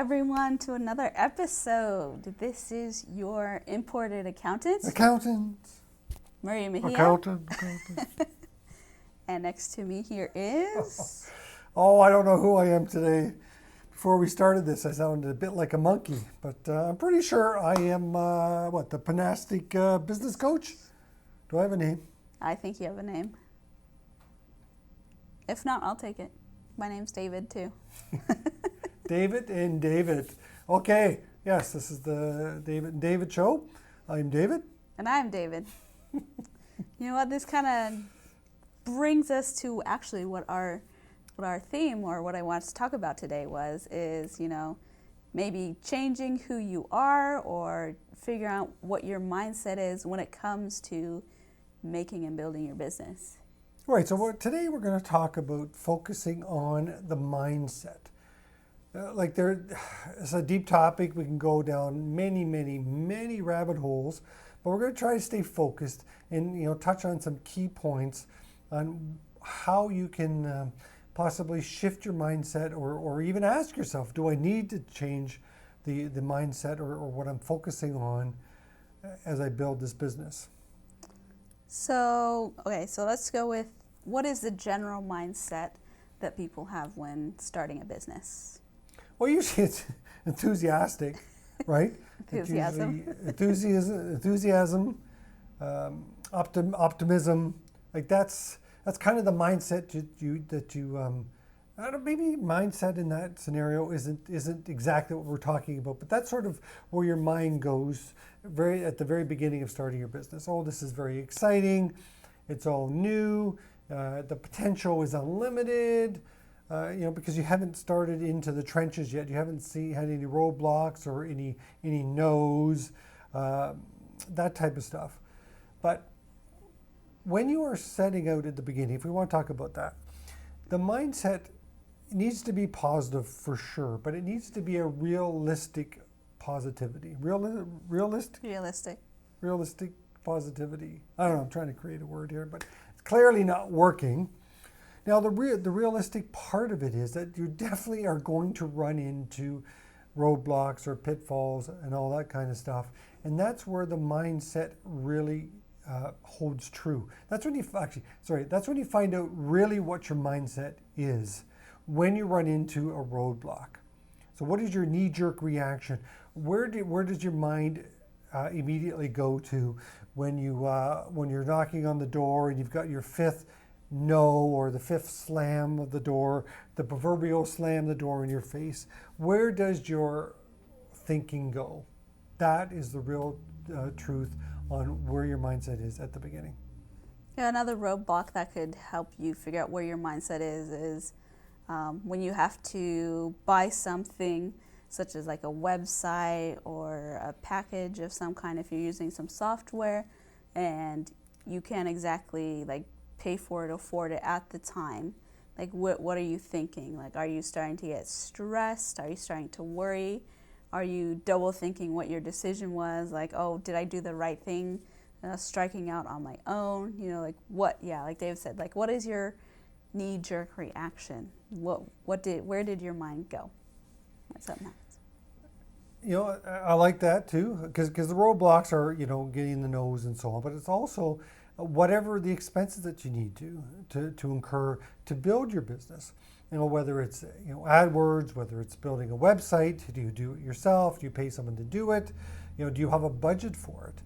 everyone to another episode. This is your imported accountant, Maria Mejia. Accountant. And next to me here is... Oh, I don't know who I am today. Before we started this, I sounded a bit like a monkey, but I'm pretty sure I am, the Panastic business coach? Do I have a name? I think you have a name. If not, I'll take it. My name's David, too. David and David. Okay, yes, this is the David and David show. I'm David. And I'm David. You know what? This kind of brings us to actually what our theme, or what I wanted to talk about today is maybe changing who you are, or figure out what your mindset is when it comes to making and building your business. Right, so today we're going to talk about focusing on the mindset. It's a deep topic. We can go down many rabbit holes, but we're going to try to stay focused and touch on some key points on how you can possibly shift your mindset, or even ask yourself, do I need to change the mindset or what I'm focusing on as I build this business? So let's go with, what is the general mindset that people have when starting a business? Well, usually it's enthusiastic, right? Enthusiasm, optimism. Like that's kind of the mindset maybe mindset in that scenario isn't exactly what we're talking about, but that's sort of where your mind goes at the very beginning of starting your business. Oh, this is very exciting. It's all new. The potential is unlimited. Because you haven't started into the trenches yet. You haven't had any roadblocks or any no's, that type of stuff. But when you are setting out at the beginning, if we want to talk about that, the mindset needs to be positive for sure, but it needs to be a realistic positivity. Realistic positivity. I don't know, I'm trying to create a word here, but it's clearly not working. Now, the realistic part of it is that you definitely are going to run into roadblocks or pitfalls and all that kind of stuff. And that's where the mindset really holds true. That's when you find out really what your mindset is when you run into a roadblock. So what is your knee-jerk reaction? Where does your mind immediately go to when you're knocking on the door and you've got your fifth no, or the fifth slam of the door, the proverbial slam the door in your face? Where does your thinking go? That is the real truth on where your mindset is at the beginning. Yeah, another roadblock that could help you figure out where your mindset is when you have to buy something, such as like a website or a package of some kind, if you're using some software and you can't exactly pay for it, afford it at the time. Like, what are you thinking? Like, are you starting to get stressed? Are you starting to worry? Are you double thinking what your decision was? Like, oh, did I do the right thing? Striking out on my own? Like Dave said, what is your knee-jerk reaction? Where did your mind go? What's up next? I like that too, because the roadblocks are, getting the no's and so on, but it's also whatever the expenses that you need to incur to build your business. Whether it's AdWords, whether it's building a website, do you do it yourself? Do you pay someone to do it? Do you have a budget for it?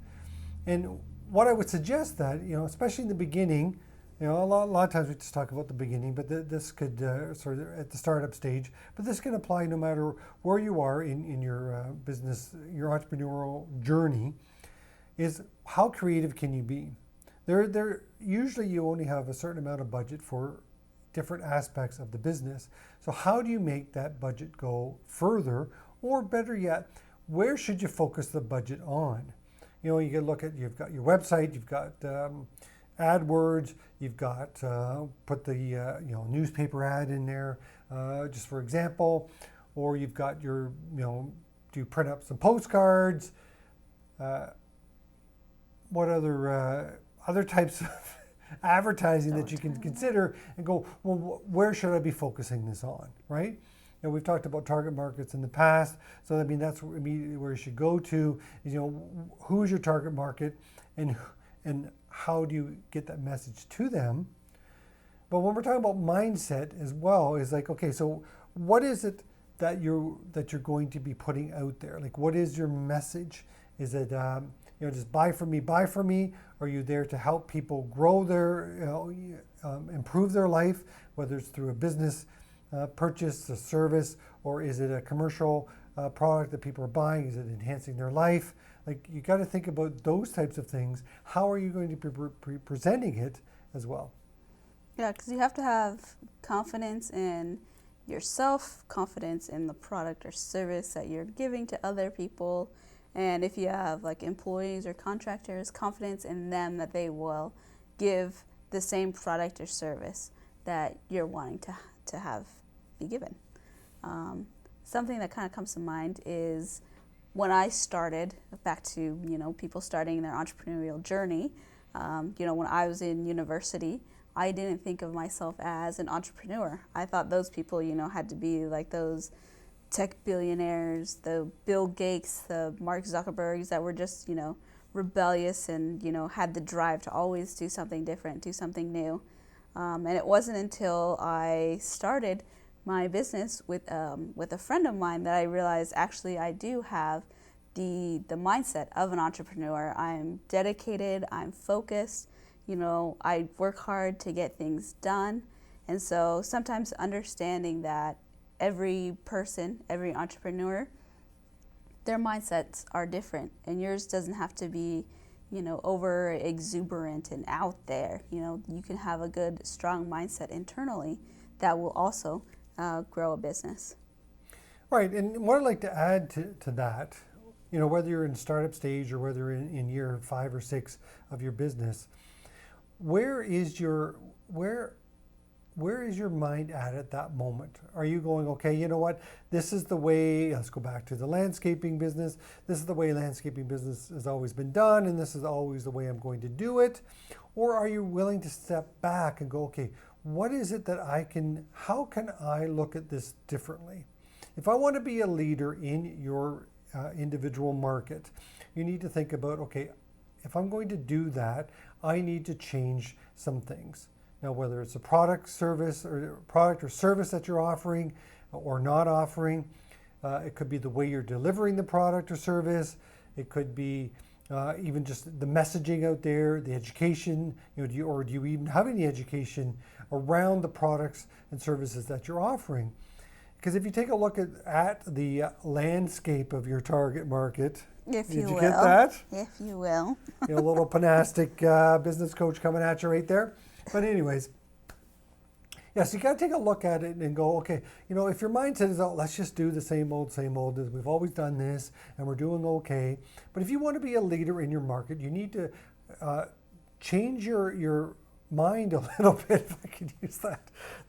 And what I would suggest that, especially in the beginning, a lot of times we just talk about the beginning, but this could sort of at the startup stage, but this can apply no matter where you are in your business, your entrepreneurial journey, is how creative can you be? Usually you only have a certain amount of budget for different aspects of the business. So how do you make that budget go further? Or better yet, where should you focus the budget on? You can look at, you've got your website, you've got AdWords, you've got put the newspaper ad in there, just for example, or you've got your, do you print up some postcards? What other types of advertising that you can consider and go, well, where should I be focusing this on, right? You know, we've talked about target markets in the past, so I mean that's immediately where you should go to. Is, you know, who is your target market, and how do you get that message to them? But when we're talking about mindset as well, is like, okay, so what is it that you're going to be putting out there? Like, what is your message? Is it you know, just buy from me? Are you there to help people grow their, you know, improve their life, whether it's through a business purchase, a service, or is it a commercial product that people are buying? Is it enhancing their life? Like, you got to think about those types of things. How are you going to be presenting it as well? Yeah, because you have to have confidence in yourself, confidence in the product or service that you're giving to other people. And if you have like employees or contractors, confidence in them that they will give the same product or service that you're wanting to have be given. Something that kind of comes to mind is when I started, back to, you know, people starting their entrepreneurial journey, you know, when I was in university, I didn't think of myself as an entrepreneur. I thought those people, you know, had to be like those tech billionaires, the Bill Gates, the Mark Zuckerbergs that were just, you know, rebellious and, you know, had the drive to always do something different, do something new. And it wasn't until I started my business with a friend of mine that I realized actually I do have the mindset of an entrepreneur. I'm dedicated, I'm focused, you know, I work hard to get things done. And so sometimes understanding that every person, every entrepreneur, their mindsets are different, and yours doesn't have to be, you know, over exuberant and out there. You know, you can have a good, strong mindset internally that will also grow a business. Right, and what I'd like to add to that, you know, whether you're in startup stage or whether in year 5 or 6 of your business, where is your mind at that moment? Are you going, okay, you know what, this is the way, let's go back to the landscaping business, this is the way landscaping business has always been done, and this is always the way I'm going to do it? Or are you willing to step back and go, okay, what is it that how can I look at this differently? If I want to be a leader in your individual market, you need to think about, okay, if I'm going to do that, I need to change some things. Now, whether it's a product or service that you're offering or not offering, it could be the way you're delivering the product or service. It could be even just the messaging out there, the education. You know, do you even have any education around the products and services that you're offering? Because if you take a look at the landscape of your target market, If did you you will. get that? If you will. You know, a little panastic business coach coming at you right there. But anyways, yes, you got to take a look at it and go, okay, you know, if your mindset is, oh, let's just do the same old, as we've always done this, and we're doing okay. But if you want to be a leader in your market, you need to change your mind a little bit, if I could use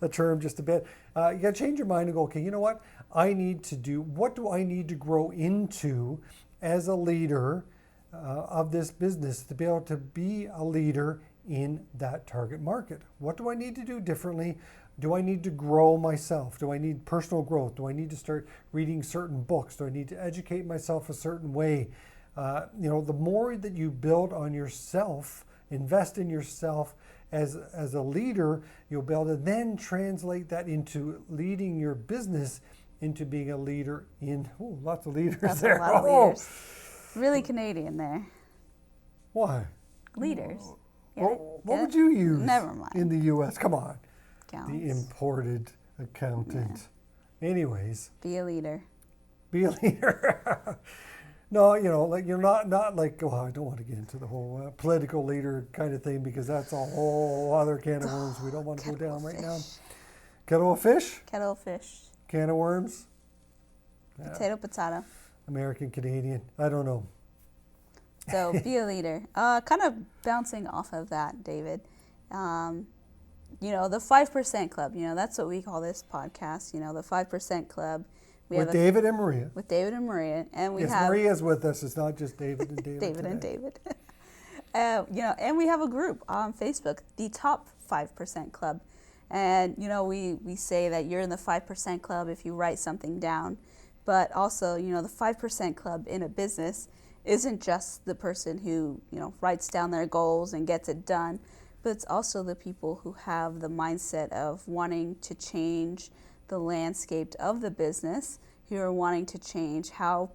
the term just a bit. You got to change your mind and go, okay, you know what? What do I need to grow into as a leader of this business to be able to be a leader in that target market? What do I need to do differently? Do I need to grow myself? Do I need personal growth? Do I need to start reading certain books? Do I need to educate myself a certain way? You know, the more that you build on yourself, invest in yourself as a leader, you'll be able to then translate that into leading your business into being a leader in, lots of leaders. That's there. a lot of leaders. Really Canadian there. Why? Leaders. What would you use Never mind. in the U.S.? Come on. Counts. The imported accountant. Yeah. Anyways. Be a leader. Be a leader. No, you know, like you're not like, oh, I don't want to get into the whole political leader kind of thing because that's a whole other can of worms we don't want to go down right now. Kettle of fish? Kettle of fish. Can of worms? Potato. American, Canadian. I don't know. So be a leader. Kind of bouncing off of that, David. You know, the 5% Club, you know, that's what we call this podcast, you know, the 5% Club. With David and Maria. With David and Maria. And we have Maria's with us. It's not just David and David. David today. and David. You know, and we have a group on Facebook, the Top 5% Club. And, we say that you're in the 5% club if you write something down. But also, the 5% club in a business isn't just the person who, writes down their goals and gets it done, but it's also the people who have the mindset of wanting to change the landscape of the business, who are wanting to change how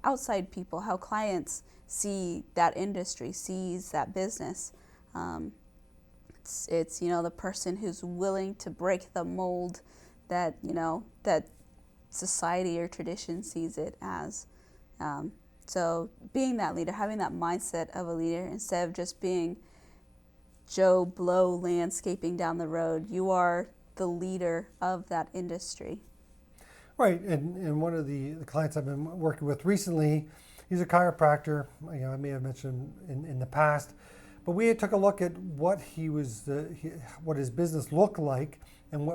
outside people, how clients see that industry, sees that business. It's the person who's willing to break the mold that that society or tradition sees it as. So being that leader, having that mindset of a leader instead of just being Joe Blow landscaping down the road, you are the leader of that industry. Right, and one of the clients I've been working with recently, he's a chiropractor. I may have mentioned in the past, but we took a look at what what his business looked like and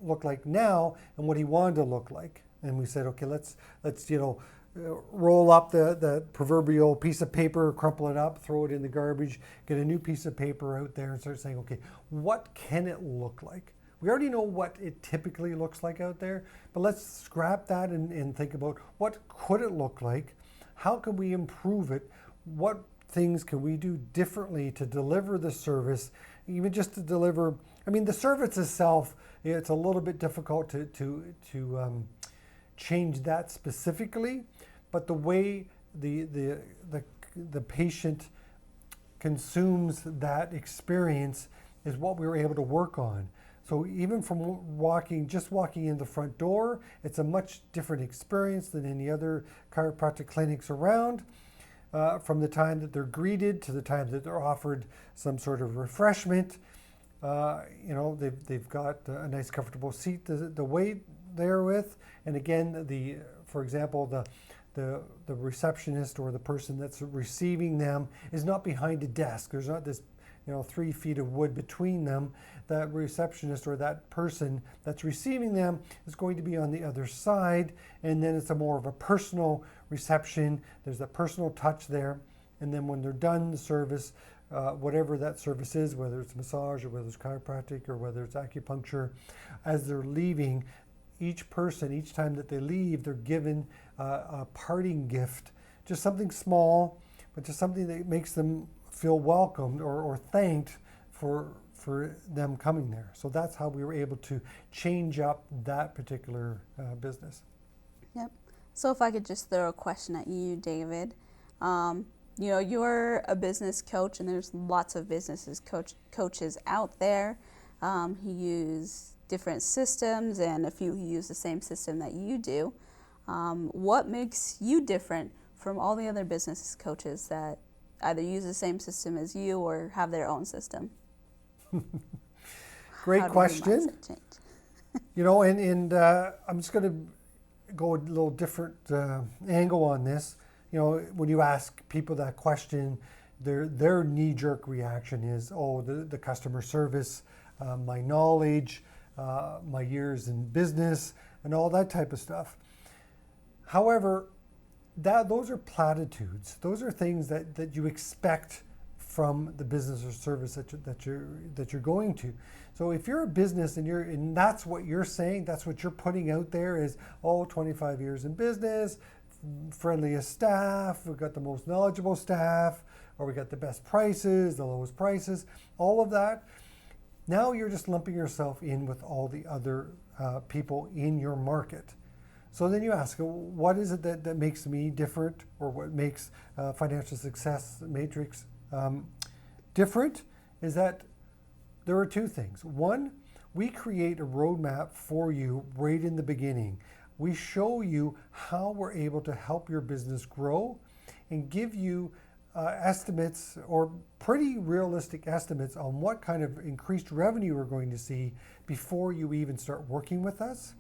looked like now, and what he wanted to look like. And we said, okay, let's roll up the proverbial piece of paper, crumple it up, throw it in the garbage, get a new piece of paper out there, and start saying, okay, what can it look like? We already know what it typically looks like out there, but let's scrap that and think about what could it look like? How can we improve it? What things can we do differently to deliver the service, even just to deliver? I mean, the service itself, it's a little bit difficult to change that specifically, but the way the patient consumes that experience is what we were able to work on. So even from just walking in the front door, it's a much different experience than any other chiropractic clinics around. From the time that they're greeted to the time that they're offered some sort of refreshment, they've got a nice comfortable seat to wait there with. And again, for example, the receptionist or the person that's receiving them is not behind a desk. There's not this 3 feet of wood between them. That receptionist or that person that's receiving them is going to be on the other side, and then it's a more of a personal reception. There's a personal touch there, and then when they're done the service, whatever that service is, whether it's massage or whether it's chiropractic or whether it's acupuncture, as they're leaving, each person, each time that they leave, they're given a parting gift, just something small, but just something that makes them feel welcomed or thanked for them coming there. So that's how we were able to change up that particular business. Yep. So if I could just throw a question at you, David. You're a business coach, and there's lots of coaches out there who use different systems, and a few who use the same system that you do. What makes you different from all the other business coaches that either use the same system as you or have their own system? Great question. And I'm just going to go a little different angle on this. When you ask people that question, their knee-jerk reaction is, the customer service, my knowledge, my years in business, and all that type of stuff. However, those are platitudes. Those are things that you expect from the business or service that you're going to. So if you're a business and that's what you're saying, that's what you're putting out there is, 25 years in business, friendliest staff, we've got the most knowledgeable staff, or we got the best prices, the lowest prices, all of that. Now you're just lumping yourself in with all the other people in your market. So then you ask, what is it that makes me different, or what makes Financial Success Matrix different? Is that there are two things. One, we create a roadmap for you right in the beginning. We show you how we're able to help your business grow and give you estimates, or pretty realistic estimates, on what kind of increased revenue we're going to see before you even start working with us.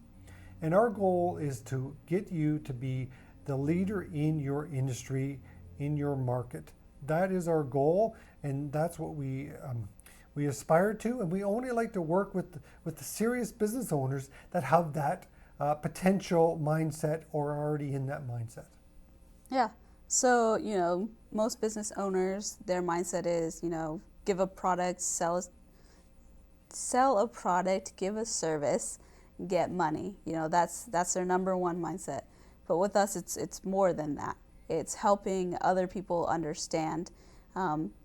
And our goal is to get you to be the leader in your industry, in your market. That is our goal, and that's what we aspire to. And we only like to work with the serious business owners that have that potential mindset or are already in that mindset. Yeah. So, most business owners, their mindset is, give a product, sell sell a product, give a service, get money. That's their number one mindset. But with us, it's more than that. It's helping other people understand,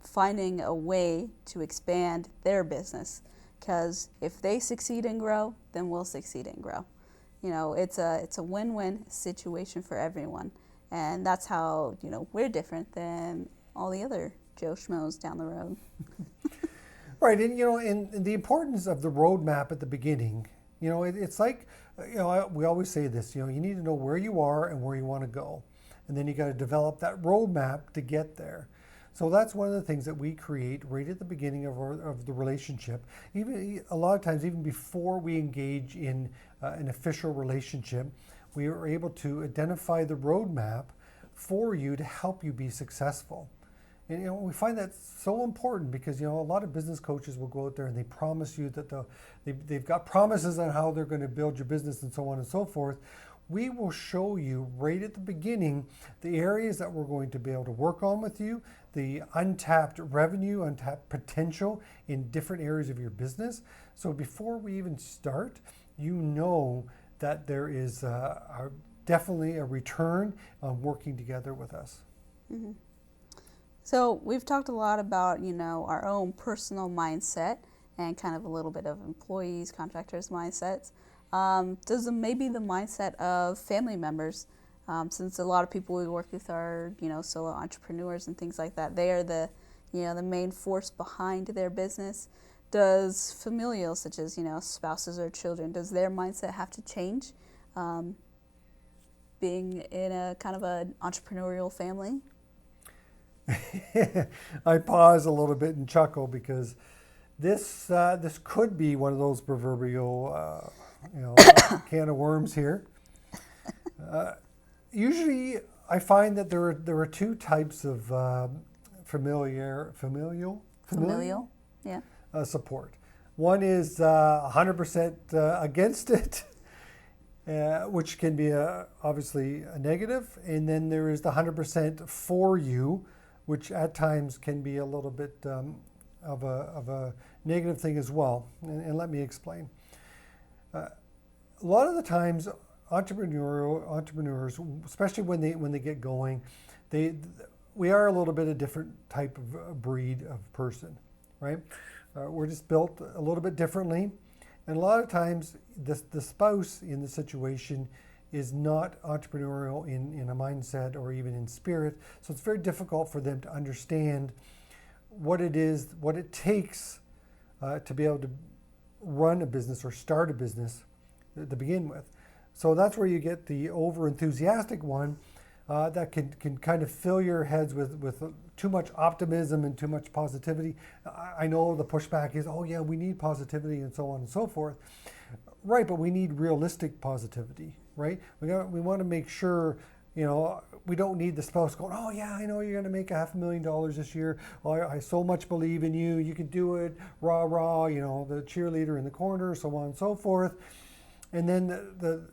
finding a way to expand their business. Because if they succeed and grow, then we'll succeed and grow. It's a win-win situation for everyone. And that's how, we're different than all the other Joe Schmoes down the road. Right, and the importance of the roadmap at the beginning, it's like, we always say this, you need to know where you are and where you want to go. And then you got to develop that roadmap to get there. So that's one of the things that we create right at the beginning of the relationship. Even a lot of times, even before we engage in an official relationship, we are able to identify the roadmap for you to help you be successful. And we find that so important because a lot of business coaches will go out there and they promise you that they've got promises on how they're going to build your business and so on and so forth. We will show you right at the beginning the areas that we're going to be able to work on with you, the untapped revenue, untapped potential in different areas of your business. So before we even start, that there is definitely a return on working together with us. Mm-hmm. So we've talked a lot about, our own personal mindset and kind of a little bit of employees, contractors' mindsets. Does maybe the mindset of family members, since a lot of people we work with are, solo entrepreneurs and things like that, they are the main force behind their business. Does familial, such as, spouses or children, does their mindset have to change being in a kind of an entrepreneurial family? I pause a little bit and chuckle because this could be one of those proverbial can of worms here. Usually, I find that there are two types of familial Yeah. Support. One is 100% against it, which can be obviously a negative, and then there is the 100% for you, which at times can be a little bit of a negative thing as well. And let me explain. A lot of the times, entrepreneurs, especially when they get going, we are a little bit a different type of breed of person, right? We're just built a little bit differently, and a lot of times the spouse in the situation is not entrepreneurial in a mindset or even in spirit. So it's very difficult for them to understand what it takes to be able to run a business or start a business to begin with. So that's where you get the over-enthusiastic one that can kind of fill your heads with too much optimism and too much positivity. I know the pushback is, oh yeah, we need positivity and so on and so forth. Right, but we need realistic positivity, right? We want to make sure, we don't need the spouse going, oh yeah, I know you're going to make $500,000 this year. Oh, I so much believe in you. You can do it. Rah, rah, the cheerleader in the corner, so on and so forth. And then the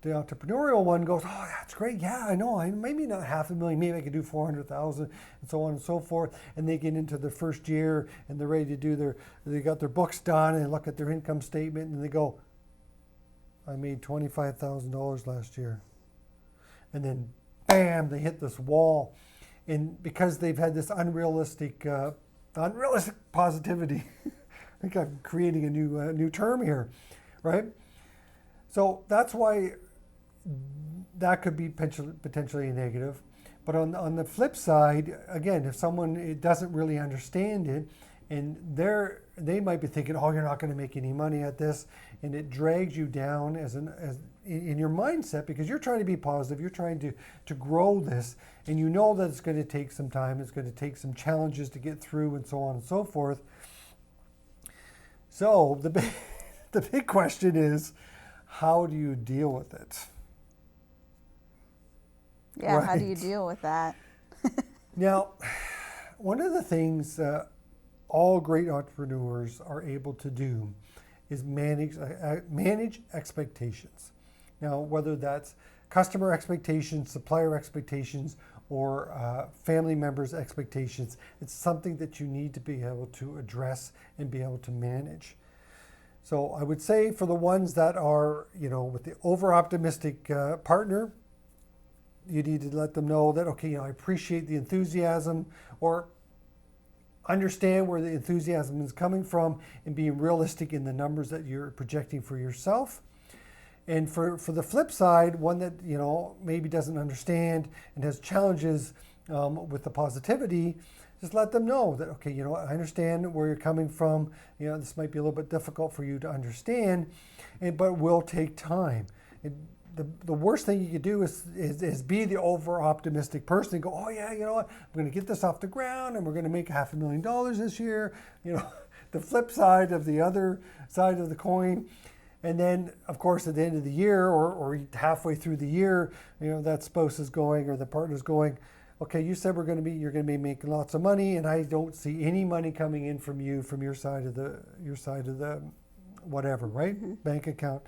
entrepreneurial one goes, oh, that's great. Yeah, I know. Maybe not $500,000. Maybe I could do 400,000, and so on and so forth. And they get into the first year, and they're ready to do they got their books done, and they look at their income statement, and they go, I made $25,000 last year. And then, bam, they hit this wall, and because they've had this unrealistic positivity. I think I'm creating a new term here, right? So that's why that could be potentially negative. But on the flip side, again, if someone doesn't really understand it, and they might be thinking, oh, you're not going to make any money at this, and it drags you down as in your mindset because you're trying to be positive, you're trying to grow this, and you know that it's going to take some time, it's going to take some challenges to get through, and so on and so forth. So the big question is, how do you deal with it? Yeah, right. How do you deal with that? Now, one of the things all great entrepreneurs are able to do is manage expectations. Now, whether that's customer expectations, supplier expectations, or family members' expectations. It's something that you need to be able to address and be able to manage. So I would say for the ones that are, with the over-optimistic partner, you need to let them know that, okay, I appreciate the enthusiasm, or understand where the enthusiasm is coming from, and being realistic in the numbers that you're projecting for yourself. And for the flip side, one that, maybe doesn't understand and has challenges with the positivity, just let them know that, okay, I understand where you're coming from. This might be a little bit difficult for you to understand, but will take time. The worst thing you could do is be the over-optimistic person and go, oh yeah, you know what, I'm going to get this off the ground and we're going to make $500,000 this year. The flip side of the other side of the coin. And then, of course, at the end of the year or halfway through the year, that spouse is going, or the partner's going, okay, you said you're going to be making lots of money, and I don't see any money coming in from you, from your side of the whatever, right? Mm-hmm. Bank account.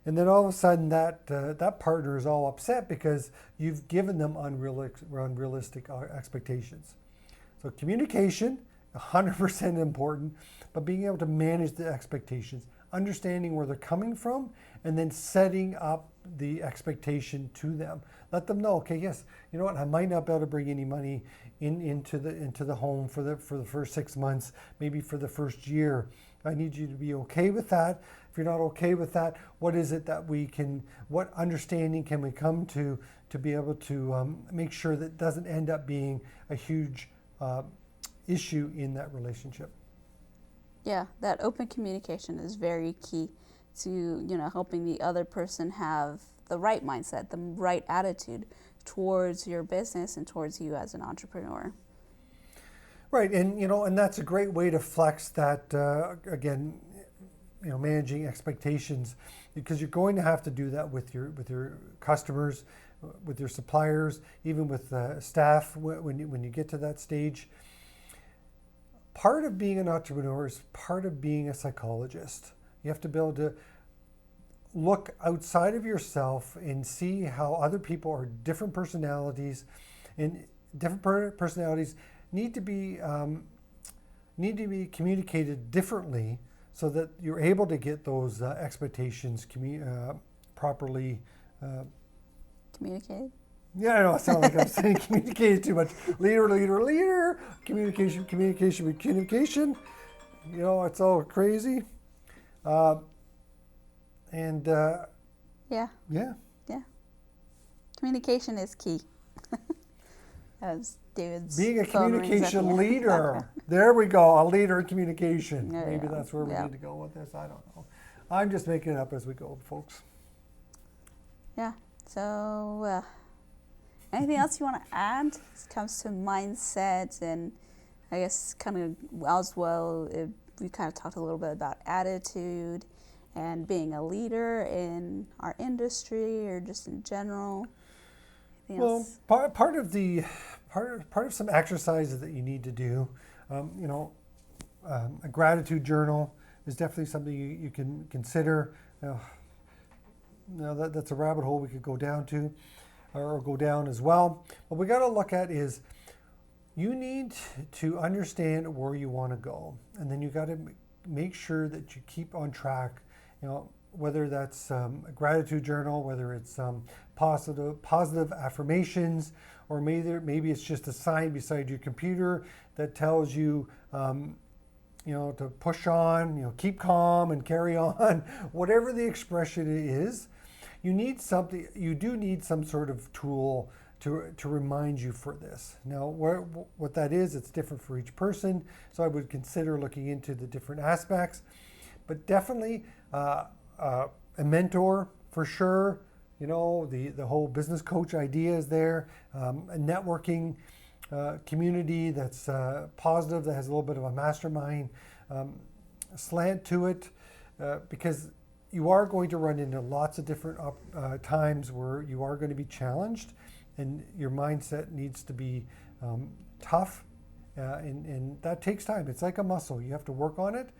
And then all of a sudden that partner is all upset because you've given them unrealistic expectations. So communication, 100% important, but being able to manage the expectations, understanding where they're coming from, and then setting up the expectation to them. Let them know, okay, yes, you know what, I might not be able to bring any money into the home for the first 6 months, maybe for the first year. I need you to be okay with that. If you're not okay with that, what is it that what understanding can we come to be able to make sure that it doesn't end up being a huge issue in that relationship? Yeah, that open communication is very key to, helping the other person have the right mindset, the right attitude towards your business and towards you as an entrepreneur. Right, and that's a great way to flex that, again, managing expectations, because you're going to have to do that with your customers, with your suppliers, even with staff when you get to that stage. Part of being an entrepreneur is part of being a psychologist. You have to be able to look outside of yourself and see how other people are different personalities, and different personalities need to be communicated differently, so that you're able to get those expectations properly communicated. Yeah, I know. I sound like I'm saying communicated too much. Leader. Communication. It's all crazy. Yeah. Communication is key. As David's being a communication leader. There we go. A leader in communication. Maybe that's where we need to go with this. I don't know. I'm just making it up as we go, folks. Yeah. So, anything else you want to add? When it comes to mindset, and I guess kind of as well, we kind of talked a little bit about attitude and being a leader in our industry or just in general. Well, part of some exercises that you need to do, a gratitude journal is definitely something you can consider. That's a rabbit hole we could go down to, or go down as well. What we got to look at is you need to understand where you want to go, and then you got to make sure that you keep on track. Whether that's a gratitude journal, whether it's positive affirmations, or maybe it's just a sign beside your computer that tells you, to push on, keep calm and carry on. Whatever the expression is, you do need some sort of tool to remind you for this. Now, what that is, it's different for each person. So I would consider looking into the different aspects, but definitely a mentor for sure. The whole business coach idea is there. A networking community that's positive, that has a little bit of a mastermind slant to it, because you are going to run into lots of different times where you are going to be challenged, and your mindset needs to be tough, and that takes time. It's like a muscle. You have to work on it.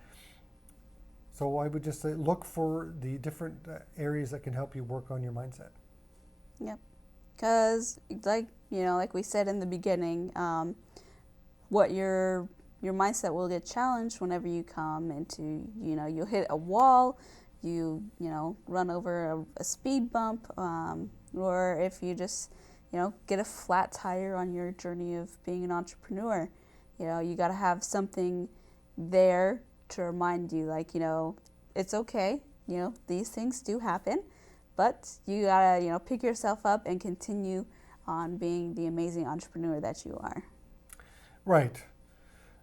So I would just say look for the different areas that can help you work on your mindset. Yep. Because, like we said in the beginning, what your mindset will get challenged whenever you come into, you'll hit a wall, run over a speed bump, or if you just, get a flat tire on your journey of being an entrepreneur. You got to have something there to remind you, it's okay, these things do happen, but you got to, pick yourself up and continue on being the amazing entrepreneur that you are. Right.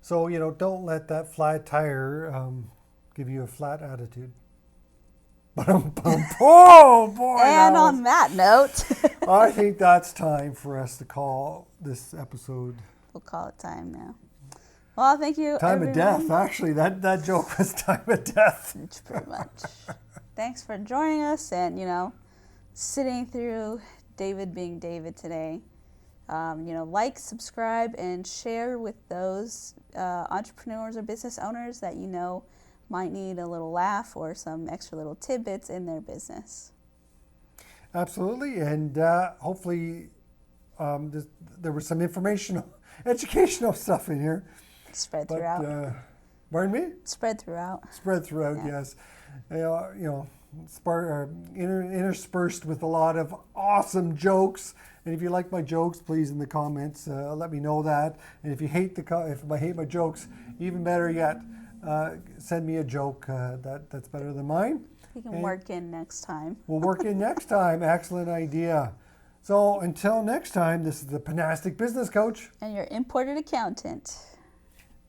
So, don't let that flat tire give you a flat attitude. Oh, boy. And on that note, I think that's time for us to call this episode. We'll call it time now. Well, thank you, Time everyone. of death. Actually, that joke was time of death. Pretty much. Thanks for joining us and, sitting through David being David today. Like, subscribe, and share with those entrepreneurs or business owners that might need a little laugh or some extra little tidbits in their business. Absolutely, and hopefully there was some informational, educational stuff in here. Spread throughout. Pardon me? Spread throughout. Spread throughout, yeah. Yes. Interspersed with a lot of awesome jokes. And if you like my jokes, please in the comments let me know that. And if you hate if I hate my jokes, even better yet, send me a joke that's better than mine. We can work in next time. We'll work in next time. Excellent idea. So until next time, this is the Panastic Business Coach. And your imported accountant.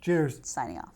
Cheers. Signing off.